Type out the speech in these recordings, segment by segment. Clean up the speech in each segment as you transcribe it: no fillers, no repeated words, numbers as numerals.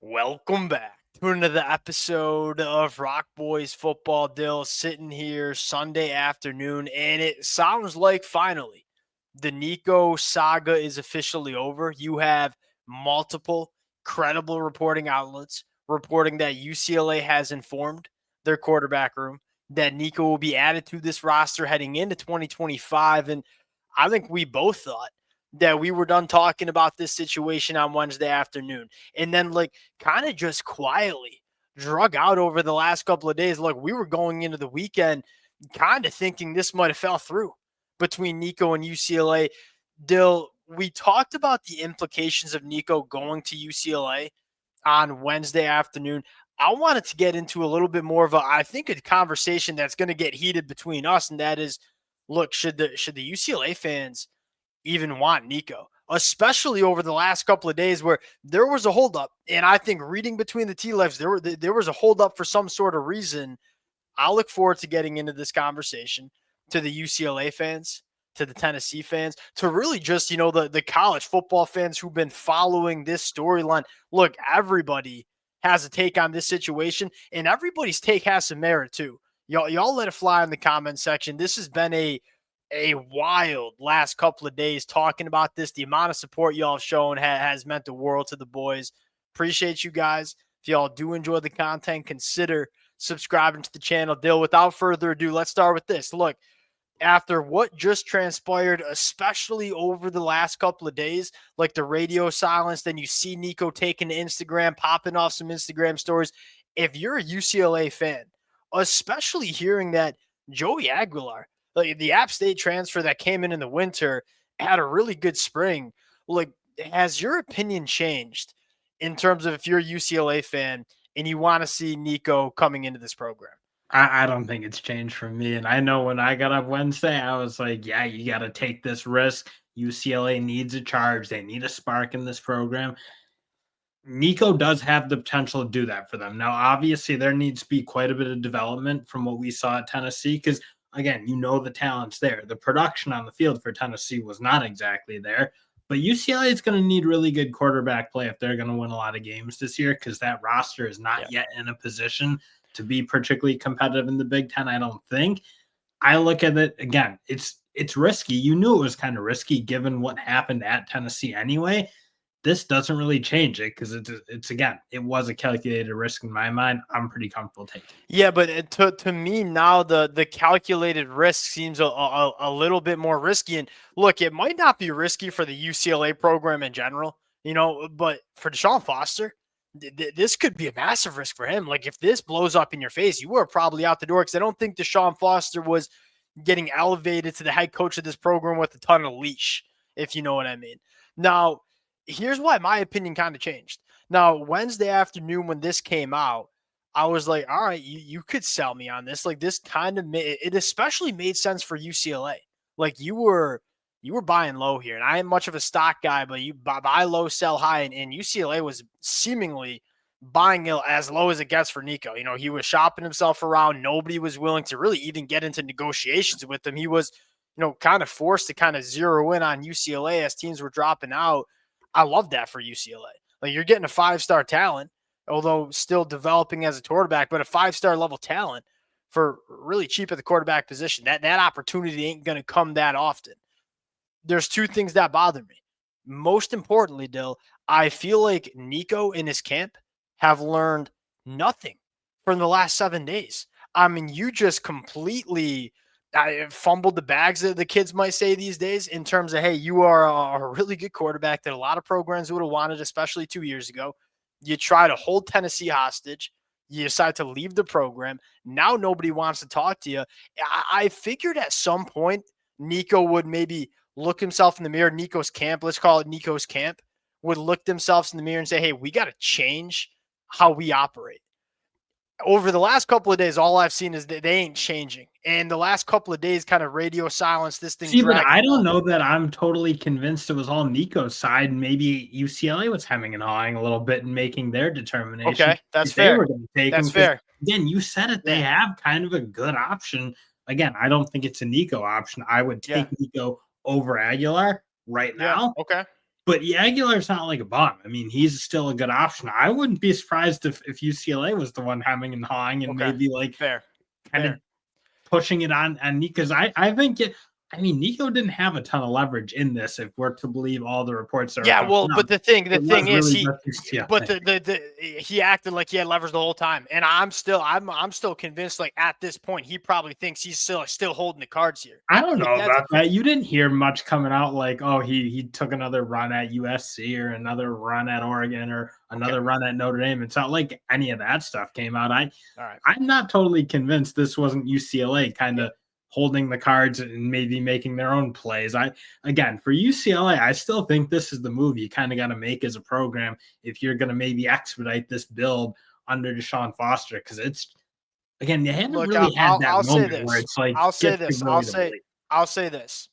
Welcome back to another episode of Rock Boys Football. Dill sitting here Sunday afternoon, and it sounds like finally the Nico saga is officially over. You have multiple credible reporting outlets reporting that UCLA has informed their quarterback room that Nico will be added to this roster heading into 2025. And I think we both thought that we were done talking about this situation on Wednesday afternoon. And then, kind of just quietly drug out over the last couple of days. Look, we were going into the weekend kind of thinking this might have fell through between Nico and UCLA. Dill, we talked about the implications of Nico going to UCLA on Wednesday afternoon. I wanted to get into a little bit more of I think, a conversation that's going to get heated between us, and that is, look, should the UCLA fans even want Nico, especially over the last couple of days where there was a holdup. And I think reading between the tea leaves, there was a holdup for some sort of reason. I look forward to getting into this conversation to the UCLA fans, to the Tennessee fans, to really just, the college football fans who've been following this storyline. Look, everybody has a take on this situation, and everybody's take has some merit too. Y'all let it fly in the comment section. This has been a wild last couple of days talking about this. The amount of support y'all have shown has meant the world to the boys. Appreciate you guys. If y'all do enjoy the content, consider subscribing to the channel. Dill, without further ado, let's start with this. Look, after what just transpired, especially over the last couple of days, like the radio silence, then you see Nico taking to Instagram, popping off some Instagram stories. If you're a UCLA fan, especially hearing that Joey Aguilar, like the App State transfer that came in the winter, had a really good spring. Like, has your opinion changed in terms of if you're a UCLA fan and you want to see Nico coming into this program? I don't think it's changed for me. And I know when I got up Wednesday, I was like, yeah, you got to take this risk. UCLA needs a charge. They need a spark in this program. Nico does have the potential to do that for them. Now, obviously, there needs to be quite a bit of development from what we saw at Tennessee because, again, the talent's there. The production on the field for Tennessee was not exactly there. But UCLA is going to need really good quarterback play if they're going to win a lot of games this year because that roster is not yet in a position to be particularly competitive in the Big Ten, I don't think. I look at it again, it's risky. You knew it was kind of risky given what happened at Tennessee anyway. This doesn't really change it because it's again, it was a calculated risk in my mind. I'm pretty comfortable taking. Yeah, but to me now, the calculated risk seems a little bit more risky. And look, it might not be risky for the UCLA program in general, but for Deshaun Foster, this could be a massive risk for him. Like, if this blows up in your face, you are probably out the door, because I don't think Deshaun Foster was getting elevated to the head coach of this program with a ton of leash, if you know what I mean. Now, here's why my opinion kind of changed. Now, Wednesday afternoon when this came out, I was like, all right, you could sell me on this. Like, this kind of it especially made sense for UCLA. Like, you were buying low here, and I am much of a stock guy, but you buy low, sell high, and UCLA was seemingly buying it as low as it gets for Nico. He was shopping himself around. Nobody was willing to really even get into negotiations with him. He was, kind of forced to kind of zero in on UCLA as teams were dropping out. I love that for UCLA. Like, you're getting a 5-star talent, although still developing as a quarterback, but a 5-star level talent for really cheap at the quarterback position. That opportunity ain't going to come that often. There's two things that bother me. Most importantly, Dill, I feel like Nico and his camp have learned nothing from the last 7 days. I mean, you just completely fumbled the bags, that the kids might say these days, in terms of, hey, you are a really good quarterback that a lot of programs would have wanted, especially 2 years ago. You try to hold Tennessee hostage. You decide to leave the program. Now nobody wants to talk to you. I figured at some point Nico would maybe look himself in the mirror. Nico's camp, let's call it Nico's camp, would look themselves in the mirror and say, hey, we got to change how we operate. Over the last couple of days, all I've seen is that they ain't changing. And the last couple of days, kind of radio silence, this thing. See, but I don't know that I'm totally convinced it was all Nico's side. Maybe UCLA was hemming and hawing a little bit and making their determination. Okay, that's if fair. They were going to take that's him. fair. Again, you said it. They have kind of a good option. Again, I don't think it's a Nico option. I would take Nico over Aguilar right now. Okay. But Aguilar's not like a bum. I mean, he's still a good option. I wouldn't be surprised if UCLA was the one hemming and hawing and Okay, maybe like fair, kind of pushing it on Nico. Because I think I mean, Nico didn't have a ton of leverage in this, if we're to believe all the reports that are Yeah, coming well, out. but the thing It was is, really just UCLA. but he acted like he had leverage the whole time, and I'm still convinced, like at this point, he probably thinks he's still holding the cards here. I don't Like know that's about that. You didn't hear much coming out like, oh, he took another run at USC or another run at Oregon or another run at Notre Dame. It's not like any of that stuff came out. all right. I'm not totally convinced this wasn't UCLA kind of holding the cards and maybe making their own plays. Again, for UCLA, I still think this is the move you kind of got to make as a program if you're going to maybe expedite this build under Deshaun Foster, because it's, again, they haven't Look, really had that I'll say moment where this. it's like I'll say get to this. really the weight. I'll say this.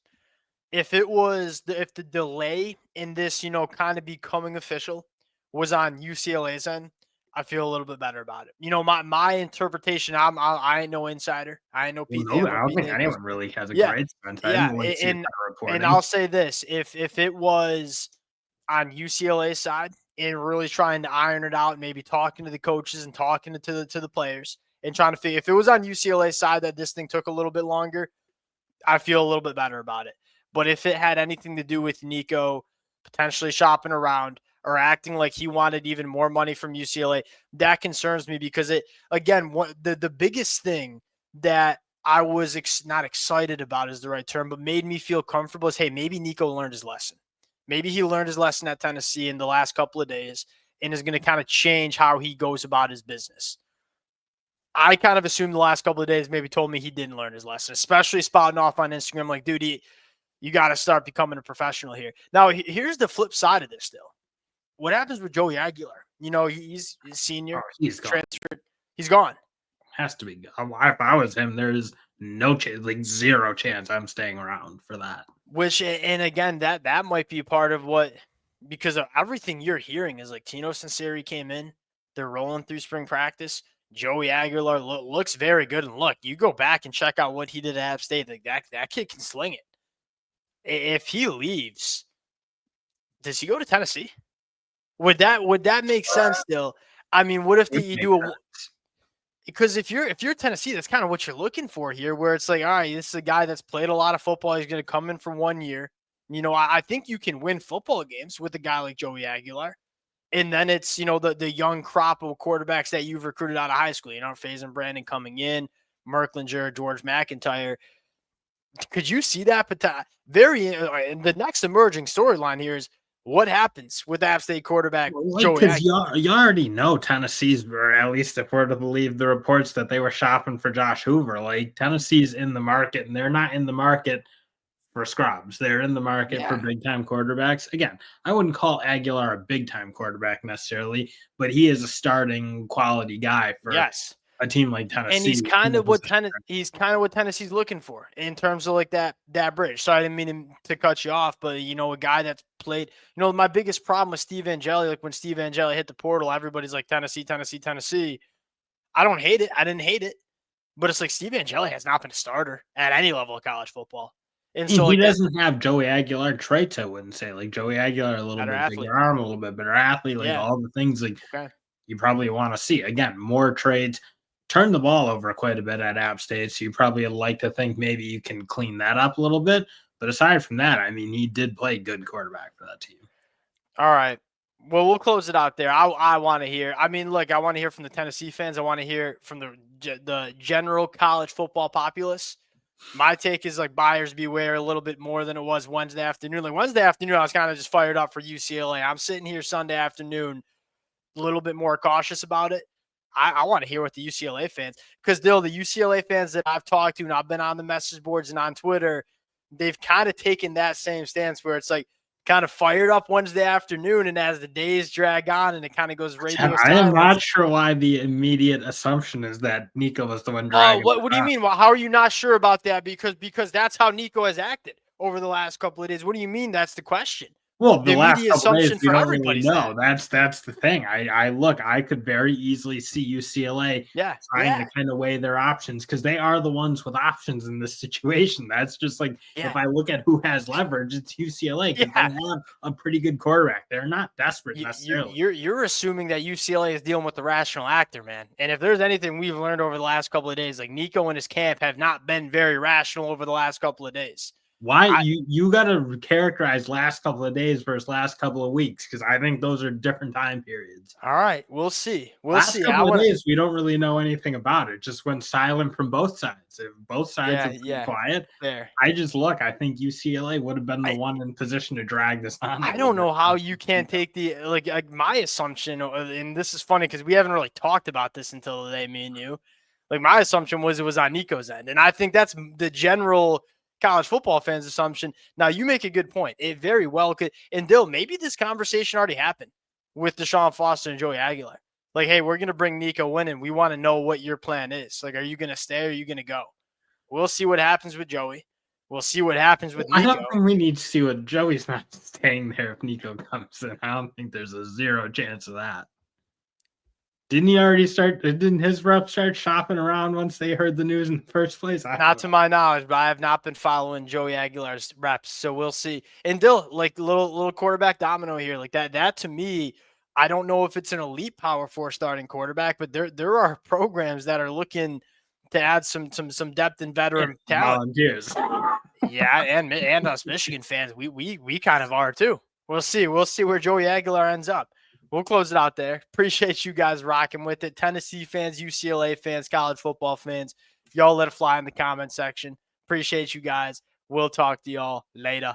If it was if the delay in this, kind of becoming official was on UCLA's end, I feel a little bit better about it. My interpretation. I ain't no insider. I ain't no Well, Pete no, I Thamel, don't Pete think Naples. anyone really has a Yeah, great sense. I yeah, didn't really see a ton of and reporting. I'll say this: if it was on UCLA's side and really trying to iron it out, maybe talking to the coaches and talking to the players and trying to figure, if it was on UCLA's side that this thing took a little bit longer, I feel a little bit better about it. But if it had anything to do with Nico potentially shopping around or acting like he wanted even more money from UCLA, that concerns me because the biggest thing that I was not excited about is the right term, but made me feel comfortable is, hey, maybe Nico learned his lesson. Maybe he learned his lesson at Tennessee in the last couple of days and is going to kind of change how he goes about his business. I kind of assumed the last couple of days maybe told me he didn't learn his lesson, especially spouting off on Instagram like, dude, you got to start becoming a professional here. Now, here's the flip side of this still. What happens with Joey Aguilar? He's senior. Oh, he's gone. Transferred. He's gone. Has to be. If I was him, there's no chance, like zero chance I'm staying around for that. Which, and again, that might be part of what, because of everything you're hearing is like Tino Sinceri came in. They're rolling through spring practice. Joey Aguilar looks very good. And look, you go back and check out what he did at App State. Like that kid can sling it. If he leaves, does he go to Tennessee? Would that make sense still? I mean, what if you do a – because if you're Tennessee, that's kind of what you're looking for here, where it's like, all right, this is a guy that's played a lot of football. He's going to come in for 1 year. I think you can win football games with a guy like Joey Aguilar. And then it's, the young crop of quarterbacks that you've recruited out of high school, Faison Brandon coming in, Merklinger, George McIntyre. Could you see that? And the next emerging storyline here is what happens with App State quarterback Joey Because Aguilar. you already know Tennessee's, or at least if we're to believe the reports that they were shopping for Josh Hoover, like Tennessee's in the market, and they're not in the market for scrubs. They're in the market for big-time quarterbacks. Again, I wouldn't call Aguilar a big-time quarterback necessarily, but he is a starting quality guy for a team like Tennessee. And he's kind of what Tennessee's looking for in terms of like that bridge. Sorry, I didn't mean to cut you off, but a guy that's played. My biggest problem with Steve Angeli, like when Steve Angeli hit the portal, everybody's like Tennessee, Tennessee, Tennessee. I don't hate it. I didn't hate it, but it's like Steve Angeli has not been a starter at any level of college football. And so he doesn't have Joey Aguilar traits, I wouldn't say. Like Joey Aguilar, a little bit bigger arm, a little bit better athlete, like all the things like you probably want to see. Again, more trades, turn the ball over quite a bit at App State, so you probably like to think maybe you can clean that up a little bit. But aside from that, I mean, he did play good quarterback for that team. All right. Well, we'll close it out there. I want to hear. I mean, look, I want to hear from the Tennessee fans. I want to hear from the general college football populace. My take is like buyers beware a little bit more than it was Wednesday afternoon. Like Wednesday afternoon, I was kind of just fired up for UCLA. I'm sitting here Sunday afternoon, a little bit more cautious about it. I want to hear what the UCLA fans, because the UCLA fans that I've talked to and I've been on the message boards and on Twitter, they've kind of taken that same stance where it's like kind of fired up Wednesday afternoon, and as the days drag on and it kind of goes radio silence. I am not sure why the immediate assumption is that Nico was the one dragging. What do you mean? Well, how are you not sure about that? Because that's how Nico has acted over the last couple of days. What do you mean? That's the question. Well, the The last immediate couple days, assumption we for don't really everybody's know. that. That's the thing. I look, I could very easily see UCLA Yeah, trying to yeah, kinda weigh their options because they are the ones with options in this situation. That's just like if yeah, I look at who has leverage, it's UCLA because they yeah. have a pretty good quarterback. They're not desperate You, you, necessarily. you're you're assuming that UCLA is dealing with the rational actor, man. And if there's anything we've learned over the last couple of days, like Nico and his camp have not been very rational over the last couple of days. Why I you gotta characterize last couple of days versus last couple of weeks because I think those are different time periods. All right, we'll see. We'll Last see. I couple of want to. days, we don't really know anything about it. Just went silent from both sides. If both sides Yeah, have been yeah. quiet, There. I think UCLA would have been the I one in position to drag this on a I little don't bit. know how you can't take the like my assumption, and this is funny because we haven't really talked about this until today, me and you. Like my assumption was it was on Nico's end, and I think that's the general college football fans' assumption. Now you make a good point. It very well could, and Dill, maybe this conversation already happened with Deshaun Foster and Joey Aguilar. Like, hey, we're gonna bring Nico in, and we want to know what your plan is. Like, are you gonna stay or are you gonna go? We'll see what happens with Joey. We'll see what happens with I Nico. don't think we need to see what Joey's not staying there if Nico comes in. I don't think there's a zero chance of that. Didn't he already start? Didn't his rep start shopping around once they heard the news in the first place? I Not don't to know. my knowledge, but I have not been following Joey Aguilar's reps, so we'll see. And Dill, like little quarterback domino here, like that to me, I don't know if it's an elite power four starting quarterback, but there are programs that are looking to add some depth and Yeah, veteran talent. volunteers. Yeah, and us Michigan fans, we kind of are too. We'll see. We'll see where Joey Aguilar ends up. We'll close it out there. Appreciate you guys rocking with it. Tennessee fans, UCLA fans, college football fans, y'all let it fly in the comment section. Appreciate you guys. We'll talk to y'all later.